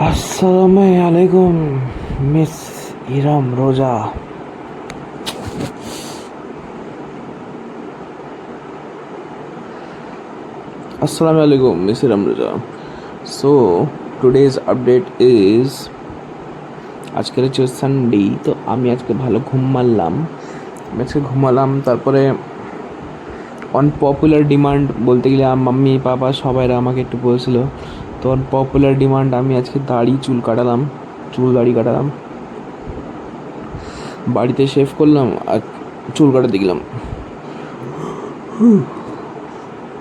আসসালামু আলাইকুম মিস ইরাম রোজা। আসসালামু আলাইকুম মিস ইরাম রোজা। সো টুডেজ আপডেট ইজ, আজকের হচ্ছে সানডে, তো আমি আজকে ভালো ঘুম মারলাম। আমি আজকে ঘুমালাম, তারপরে অনপপুলার ডিমান্ড বলতে গেলে মাম্মি পাপা সবাইরা আমাকে একটু বলছিল, তো অনপপুলার ডিমান্ড আমি আজকে চুল দাড়ি কাটালাম, বাড়িতে শেভ করলাম আর চুল কাটাতে গেলাম।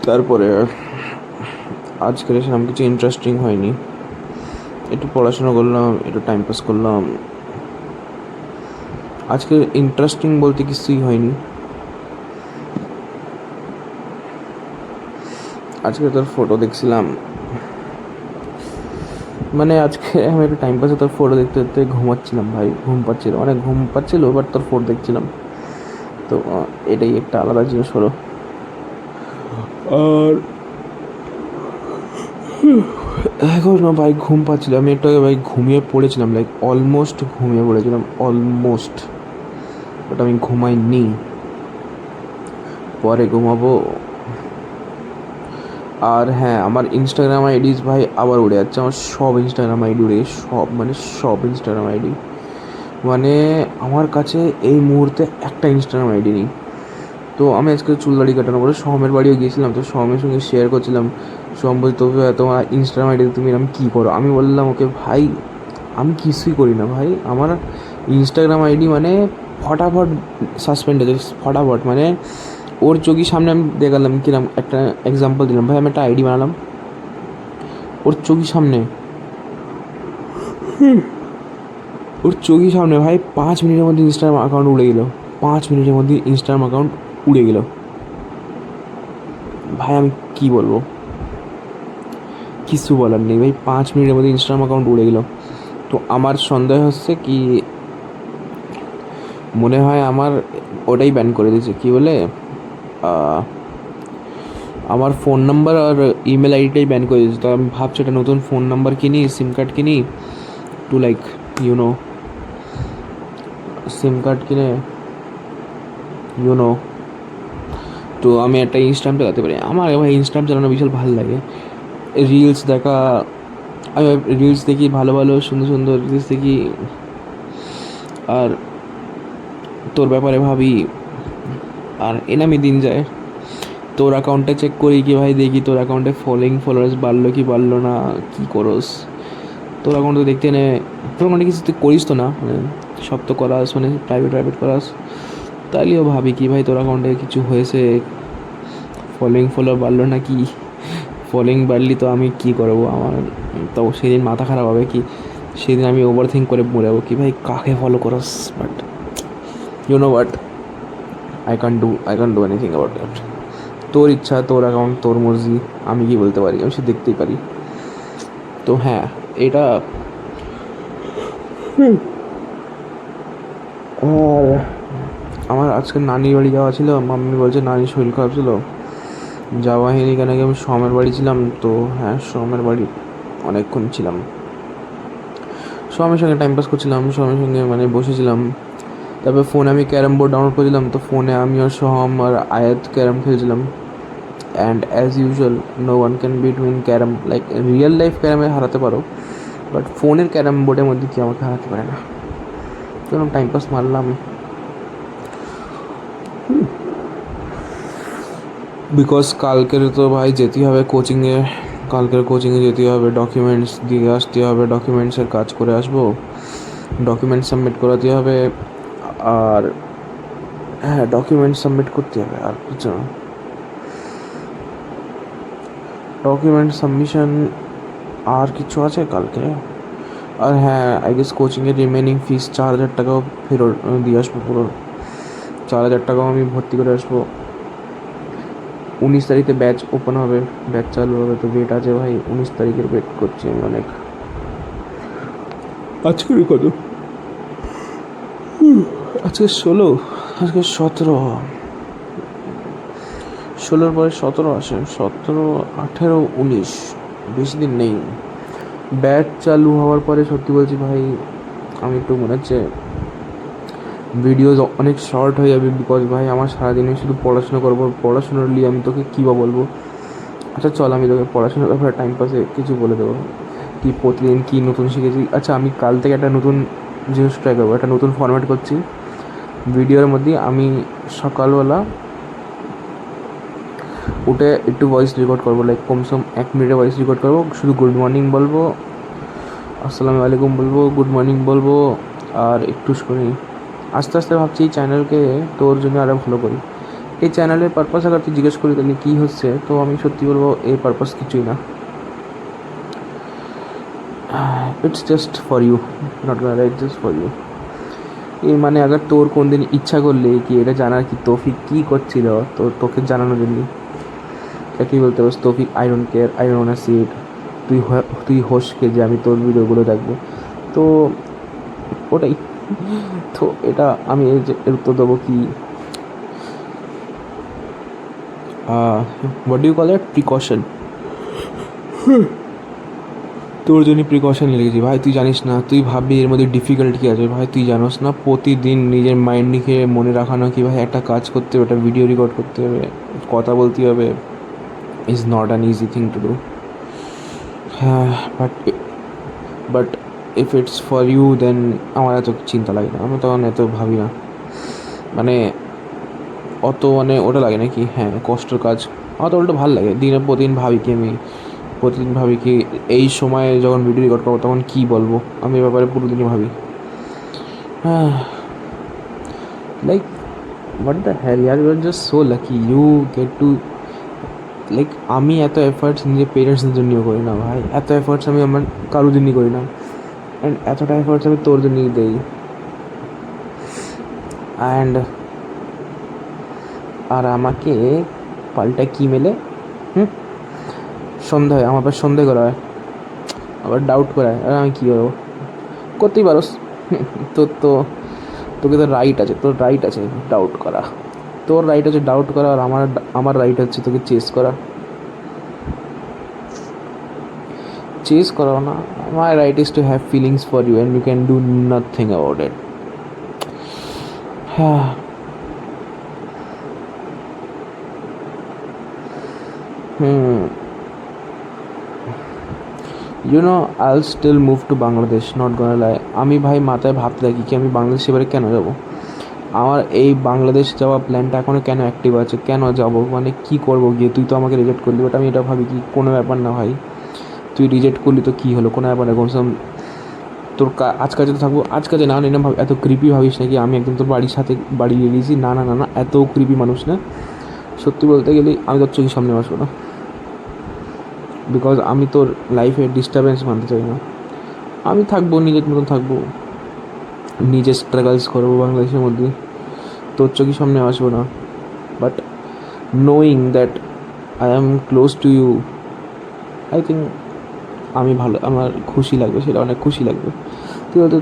তারপরে আজকের সেরকম কিছু ইন্টারেস্টিং হয়নি, একটু পড়াশোনা করলাম, একটু টাইম পাস করলাম। আজকে ইন্টারেস্টিং বলতে কিছুই হয়নি। আজকে তোর ফটো দেখছিলাম, মানে আজকে আমি একটু টাইম পাসে তোর ফটো দেখতে দেখতে ঘুমাচ্ছিলাম ভাই, ঘুম পাচ্ছিল, বাট তোর ফটো দেখছিলাম, তো এটাই একটা আলাদা জিনিস হলো। আর এখন না ভাই ঘুম পাচ্ছিল, আমি একটু আগে ভাই ঘুমিয়ে পড়েছিলাম, লাইক অলমোস্ট ঘুমিয়ে পড়েছিলাম, বাট আমি ঘুমাইনি, পরে ঘুমাবো। আর হ্যাঁ, আমার ইনস্টাগ্রাম আইডিস ভাই আবার উড়ে যাচ্ছে, আমার সব ইনস্টাগ্রাম আইডি উড়ে, সব ইনস্টাগ্রাম আইডি, মানে আমার কাছে এই মুহূর্তে একটা ইনস্টাগ্রাম আইডি নেই। তো আমি আজকে চুল দাড়ি কাটানোর পরে সোহমের বাড়িও গিয়েছিলাম, তো সোহমের সঙ্গে শেয়ার করছিলাম। সোহম বলছি, তো তোমার ইনস্টাগ্রাম আইডিতে তুমি এরকম কী করো? আমি বললাম ওকে, ভাই আমি কিছুই করি না ভাই, আমার ইনস্টাগ্রাম আইডি মানে ফটাফট সাসপেন্ড হয়েছে, ফটাফট, মানে ওর চোখের সামনে আমি দেখালাম, কিরম একটা এক্সাম্পল দিলাম, ভাই আমি একটা আইডি বানালাম ওর চোখের সামনে, ভাই 5 মিনিটের মধ্যে ইনস্টাগ্রাম অ্যাকাউন্ট উড়ে গেলো, 5 মিনিটের মধ্যে ইনস্টাগ্রাম অ্যাকাউন্ট উড়ে গেল। ভাই আমি কি বলবো, কিছু বলার নেই ভাই, 5 মিনিটের মধ্যে ইনস্টাগ্রাম অ্যাকাউন্ট উড়ে গেল। তো আমার সন্দেহ হচ্ছে কি, মনে হয় আমার ওটাই ব্যান করে দিয়েছে, কি বলে, আমার ফোন নাম্বার আর ইমেল আইডিটাই ব্যান করে দিয়েছে। তো আমি ভাবছি একটা নতুন ফোন নাম্বার কিনি, সিম কার্ড কিনি, to like you know, SIM card কিনে ইউনো, তো আমি একটা ইনস্টাগ্রাম চালাতে পারি। আমার ভাই ইনস্টাগ্রাম চালানো বিশাল ভালো লাগে, রিলস দেখা, আমি রিলস দেখি, ভালো ভালো সুন্দর সুন্দর রিলস দেখি, আর তোর ব্যাপারে ভাবি, আর এনামি দিন যায়। তোর অ্যাকাউন্টে চেক করি কি ভাই, দেখি তোর অ্যাকাউন্টে ফলোয়ার্স বাড়লো কি বাড়লো না, কী করস তোর অ্যাকাউন্টে দেখতে নে, তোর অ্যাকাউন্টে কিছু তুই করিস তো না, মানে সব তো করাস, মানে প্রাইভেট করাস, তাইলেও ভাবি কি ভাই তোর অ্যাকাউন্টে কিছু হয়েছে, ফলোয়ার বাড়লো না কি, বাড়লি তো আমি কি করবো, আমার তো সেদিন মাথা খারাপ হবে, কি সেদিন আমি ওভার থিঙ্ক করে মরে যাবো কি ভাই কাকে ফলো করস, but you know what, I can do anything about that. তোর ইচ্ছা, তোর অ্যাকাউন্ট, তোর মর্জি, আমি কি বলতে পারি, আমি সে দেখতেই পারি। তো হ্যাঁ, এটা আর আমার আজকে নানির বাড়ি যাওয়া ছিল, মাম্মি বলছে নানির শরীর খারাপ ছিল, যাওয়া হয়নি কেন কি, আমি সোমের বাড়ি ছিলাম, তো হ্যাঁ সোমের বাড়ি অনেকক্ষণ ছিলাম, সোমের সঙ্গে টাইম পাস করছিলাম, সোমের সঙ্গে মানে বসেছিলাম। তারপর ফোনে আমি ক্যারাম বোর্ড ডাউনলোড করেছিলাম, তো ফোনে আমি আর সোহম আর আয়াত ক্যারাম খেলছিলাম, and as usual no one can beat me in carrom, like real life ক্যারামে হারাতে পারো, বাট ফোনের ক্যারাম বোর্ডের মধ্যে কি আমাকে হারাতে পারে না। তো টাইম পাস মারলাম, বিকজ কালকের তো ভাই যেতেই হবে কোচিংয়ে, যেতে হবে, ডকুমেন্টস দিয়ে আসতে হবে, ডকুমেন্টসের কাজ করে আসবো, ডকুমেন্টস সাবমিট করাতে হবে, আর হ্যাঁ ডকুমেন্টস সাবমিট করতে হবে, আর কিছু না, ডকুমেন্ট সাবমিশন, আর কিছু আছে কালকে। আর হ্যাঁ আই গেস কোচিংয়ের রিমেনিং ফিস 4,000 টাকাও ফেরত দিয়ে আসবো, পুরো 4,000 টাকাও আমি ভর্তি করে আসবো। 19 তারিখে ব্যাচ ওপেন হবে, ব্যাচ চালু হবে, তো ওয়েট আছে ভাই, 19 তারিখের ওয়েট করছি আমি অনেক। আজকে কত, আজকে 16, আজকে 17, 16 পরে 17 আসে, 17, 18, 19, বেশি দিন নেই। ব্যাচ চালু হওয়ার পরে সত্যি বলছি ভাই, আমি একটু মনে হচ্ছে ভিডিওজ অনেক শর্ট হয়ে যাবে, বিকজ ভাই আমার সারাদিনে শুধু পড়াশোনা করবো, পড়াশোনার নিয়ে আমি তোকে কী বা বলবো। আচ্ছা চল, আমি তোকে পড়াশোনার ব্যাপারে টাইম পাসে কিছু বলে দেবো, কি প্রতিদিন কী নতুন শিখেছি। আচ্ছা, আমি কাল থেকে একটা নতুন জিনিস ট্রাই করবো, একটা নতুন ফরম্যাট করছি ভিডিওর মধ্যে। আমি সকালবেলা উঠে একটু ভয়েস রেকর্ড করবো, লাইক কমসম 1 মিনিটের ভয়েস রেকর্ড করবো, শুধু গুড মর্নিং বলবো, আসসালামু আলাইকুম বলবো, গুড মর্নিং বলবো, আর একটু শুনি। আস্তে আস্তে ভাবছি এই চ্যানেলকে তোর জন্য আরও ভালো করি। এই চ্যানেলের পারপাস আগে তুই জিজ্ঞেস করি তাহলে কী হচ্ছে, তো আমি সত্যি বলবো এই পারপাস কিছুই না, it's just for you, not gonna like, just for you. এই মানে আবার তোর কোন দিন ইচ্ছা করলে কি এটা জানার কি তৌফিক কী করছিল, তো তোকে জানানোর জন্য তাকেই বলতে পারিস Toufiq I don't care, I don't see it, তুই হোসকে যে আমি তোর ভিডিওগুলো দেখবো, তো ওটাই। তো এটা আমি এর উত্তর দেবো কি, what do you call it, precaution. তোর জন্য প্রিকশন লেগেছি ভাই, তুই জানিস না, তুই ভাববি এর মধ্যে ডিফিকাল্ট কী আছে ভাই, তুই জানোস না প্রতিদিন নিজের মাইন্ডকে মনে রাখানো কি ভাই, একটা কাজ করতে হবে, একটা ভিডিও রেকর্ড করতে হবে, কথা বলতে হবে, is not an easy thing to do. হ্যাঁ, but if it's for you then আমার এত চিন্তা লাগে না, আমি তখন এত ভাবি না, মানে অত মানে ওটা লাগে না কি, হ্যাঁ কষ্টের কাজ, আমার তো ওটা ভালো লাগে। প্রতিদিন ভাবি কি, আমি প্রতিদিন ভাবি কি এই সময়ে যখন ভিডিও রেকর্ড করবো তখন কী বলবো, আমি এ ব্যাপারে পুরো দিনই ভাবি। হ্যাঁ, লাইক হোয়াট দ্য হেল ইয়ার, you are just so lucky you get to, like আমি এত এফার্টস নিজের পেরেন্টসদের জন্যও করি না ভাই, এত এফার্টস আমি আমার কারোর জন্যই করি না, অ্যান্ড এতটা এফার্টস আমি তোর জন্যই দিই। অ্যান্ড আর আমাকে পাল্টা কি মেলে, সন্দেহ, আমার আবার সন্দেহ করা হয়, আবার ডাউট করা হয়, আর আমি কী করবো, করতেই পারোস। তোর তো, তোকে তো রাইট আছে, তোর রাইট আছে ডাউট করা, তোর রাইট আছে ডাউট করা, আর আমার রাইট হচ্ছে তোকে চেস করাও না। My right is to have feelings for you and you can do nothing about it. হ্যাঁ, you know I'll still move to Bangladesh, not gonna lie. আমি ভাই মাথায় ভাবতে থাকি কি আমি বাংলাদেশ এবারে কেন যাবো, আমার এই বাংলাদেশ যাওয়া প্ল্যানটা এখনও কেন অ্যাক্টিভ আছে, কেন যাবো, মানে কী করবো গিয়ে, তুই তো আমাকে রিজেক্ট করলি, বাট আমি এটা ভাবি কি কোনো ব্যাপার না ভাই, তুই রিজেক্ট করলি তো কী হলো, কোনো ব্যাপার না, কোনো তোর আজ কাজে তো থাকবো, আজ কাজে না না ভাব, এত ক্রিপি ভাবিস নাকি আমি একদম তোর বাড়ির সাথে বাড়ি নিয়ে গেছি, না না না না, এত ক্রিপি মানুষ না, সত্যি বলতে গেলে আমি তোর চোখের সামনে আসবো না, বিকজ আমি তোর লাইফে ডিস্টারবেন্স মানতে চাই না। আমি থাকবো নিজের মতন, থাকবো নিজের স্ট্রাগলস করবো বাংলাদেশের মধ্যে, তোর চোখের সামনে আসবো না, but knowing that I am close to you, I think আমি ভালো, আমার খুশি লাগবে, সেটা অনেক খুশি লাগবে। তুই হয়তো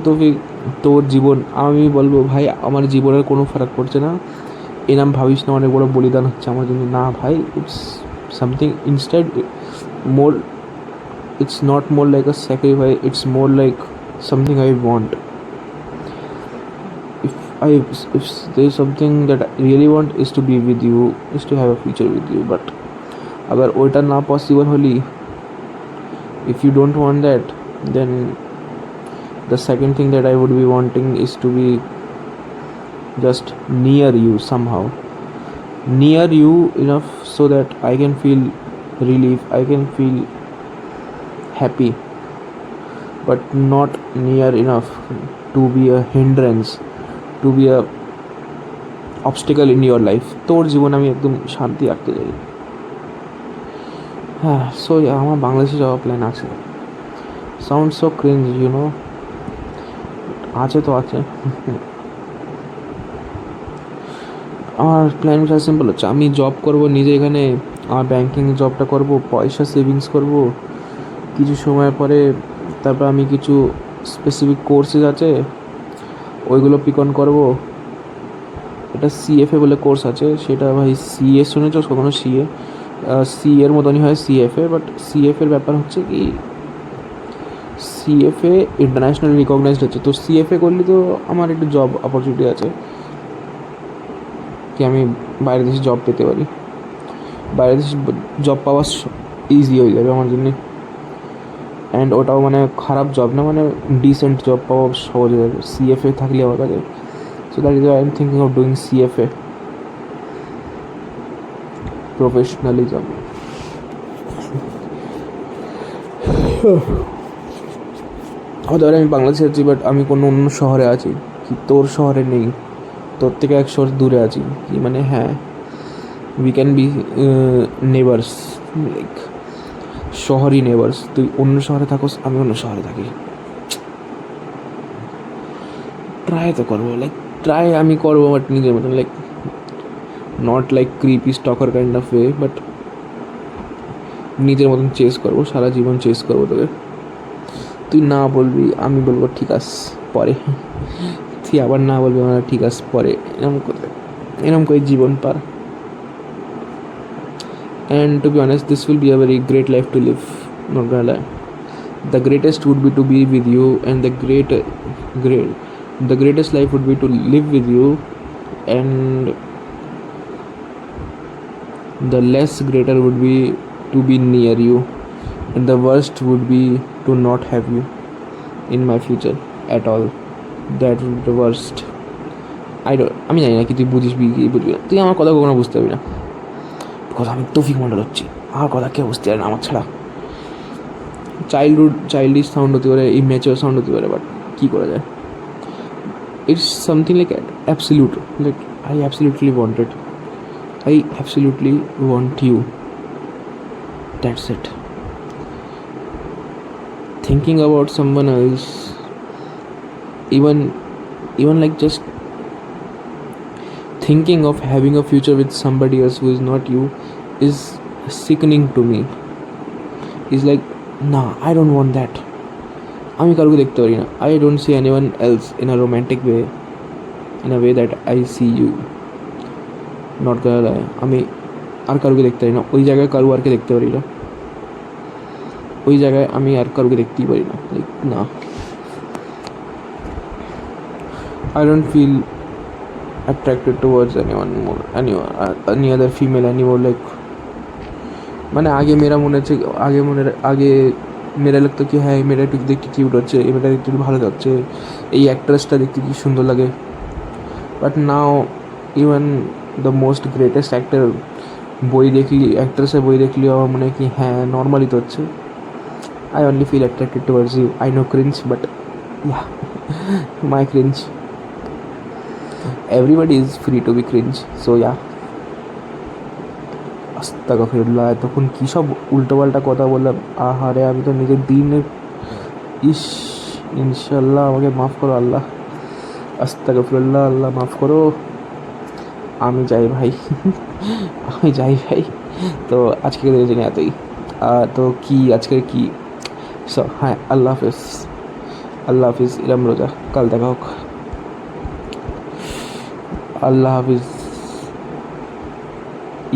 তোর জীবন, আমি বলবো ভাই আমার জীবনের কোনো ফারাক পড়ছে না, এরম ভাবিস না অনেক বড় বলিদান হচ্ছে আমার জন্য, না ভাই, it's something instead more, it's not more like a sacrifice, it's more like something I want. If there's something that I really want is to be with you, is to have a future with you, but अगर ओटा ना possible Holi, if you don't want that, then the second thing that I would be wanting is to be just near you somehow, near you enough so that I can feel relief, I can feel happy, but not near enough to be a hindrance, to be a obstacle in your life. তোর জীবন আমি একদম শান্তি রাখতে চাই। হ্যাঁ, so আমার বাংলাদেশে যাওয়ার প্ল্যান আছে। Sound so cringe, you know, আছে তো আছে। আমার প্ল্যান বিষয় সিম্পল হচ্ছে, আমি জব করব নিজে এখানে, আমার ব্যাঙ্কিং জবটা করব, পয়সা সেভিংস করব কিছু সময় পরে, তারপর আমি কিছু স্পেসিফিক কোর্সেস আছে ওইগুলো পিক অন করবো। এটা সিএফএ বলে কোর্স আছে, সেটা ভাই সিএ শুনেছ কখনো, সি এর মতনই হয় সিএফএ, বাট সিএফের ব্যাপার হচ্ছে কি সিএফএ ইন্টারন্যাশনাল রিকগনাইজড হচ্ছে, তো সিএফএ করলে তো আমার একটু জব অপরচুনিটি আছে, কি আমি বাইরের দেশে জব পেতে পারি, বাইরের দেশে জব পাওয়া ইজি হয়ে যাবে আমার জন্য। অ্যান্ড ওটাও মানে খারাপ জব না, মানে ডিসেন্ট জব পাওয়া সহজ হয়ে যাবে সিএফএ থাকলে আমার কাছে। So that is I am thinking of doing CFA professionalism. হতে পারে আমি বাংলাদেশে আছি বাট আমি কোনো অন্য শহরে আছি, কি তোর শহরে নেই, তোর থেকে 1 শহর দূরে আছি, কি মানে হ্যাঁ we can be neighbours, like শহরই নেবার্স, তুই অন্য শহরে থাকোস আমি অন্য শহরে থাকি। ট্রাই তো করবো, লাইক ট্রাই আমি করবো বাট নিজের মতন, like not like creepy stalker kind of way, but নিজের মতন চেস করবো, সারা জীবন চেস করবো তোকে। তুই না বলবি আমি বলবো ঠিক আছে পরে, তুই আবার না বলবি আমার ঠিক আছে পরে, এরকম করে জীবন পার। And to be honest, this will be a very great life to live, not gonna lie. The greatest would be to be with you, and the greatest life would be to live with you, and the less greater would be to be near you, and the worst would be to not have you in my future at all. That would be the worst. আমি জানি না কি তুই বুঝবি কি বুঝবি না, তুই আমার কথা কখনো বুঝতে পারবি না, কথা আমি তৌফিক মন্ডল হচ্ছি, আমার কথা কেউ বুঝতে পারে না আমার ছাড়া। চাইল্ডিশ সাউন্ড হতে পারে, ইম্যাচিওর সাউন্ড হতে পারে, বাট কী করা যায়, it's something like absolute, like I absolutely want you, that's it. Thinking about someone else, even like just thinking of having a future with somebody else who is not you is sickening to me. Is like, nah, I don't want that. আমি কাউকে দেখতে পারি না, I don't see anyone else in a romantic way, in a way that I see you, not gonna lie. আমি আর কাউকে দেখতে পারি না, ওই জায়গায় কারু আরকে দেখতে পারি না, ওই জায়গায় আমি আর কাউকে দেখতেই পারি না, লাইক না, I don't feel attracted towards anyone more, any other female anymore, like মানে আগে মেরা লাগতো কি হ্যাঁ মেয়েটা একটু দেখতে কিউট হচ্ছে, এই মেয়েটা একটু ভালো লাগছে, এই অ্যাক্ট্রেসটা দেখতে কি সুন্দর লাগে, but now even the most greatest অ্যাক্ট্রেসের বই দেখলেও আমার মনে হয় কি হ্যাঁ নর্মালি তো হচ্ছে। I only feel attracted towards you. I know cringe, but yeah, my cringe. Everybody is free to be cringe, so yeah. আস্তাগফিরুল্লাহ, তখন কী সব উল্টোপাল্টা কথা বললাম, আহারে আমি তো নিজের দিনের ইনশাল্লাহ আমাকে মাফ করো আল্লাহ, আস্তাগফিরুল্লাহ, আল্লাহ মাফ করো, আমি যাই ভাই তো আজকে জেনে এতই, তো কি আজকের কি হ্যাঁ আল্লাহ হাফিজ, ইরাম রোজা, কাল দেখা হোক, আল্লাহ হাফিজ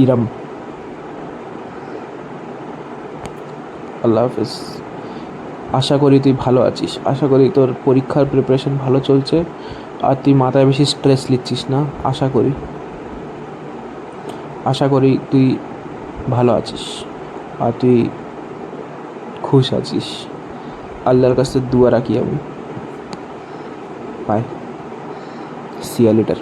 ইরাম, আল্লাহ হাফিজ। আশা করি তুই ভালো আছিস, আশা করি তোর পরীক্ষার প্রিপারেশন ভালো চলছে, আর তুই মাথায় বেশি স্ট্রেস নিচ্ছিস না, আশা করি তুই ভালো আছিস আর তুই খুশ আছিস, আল্লাহর কাছে দুয়া রাখি আমি। Bye, see you letter.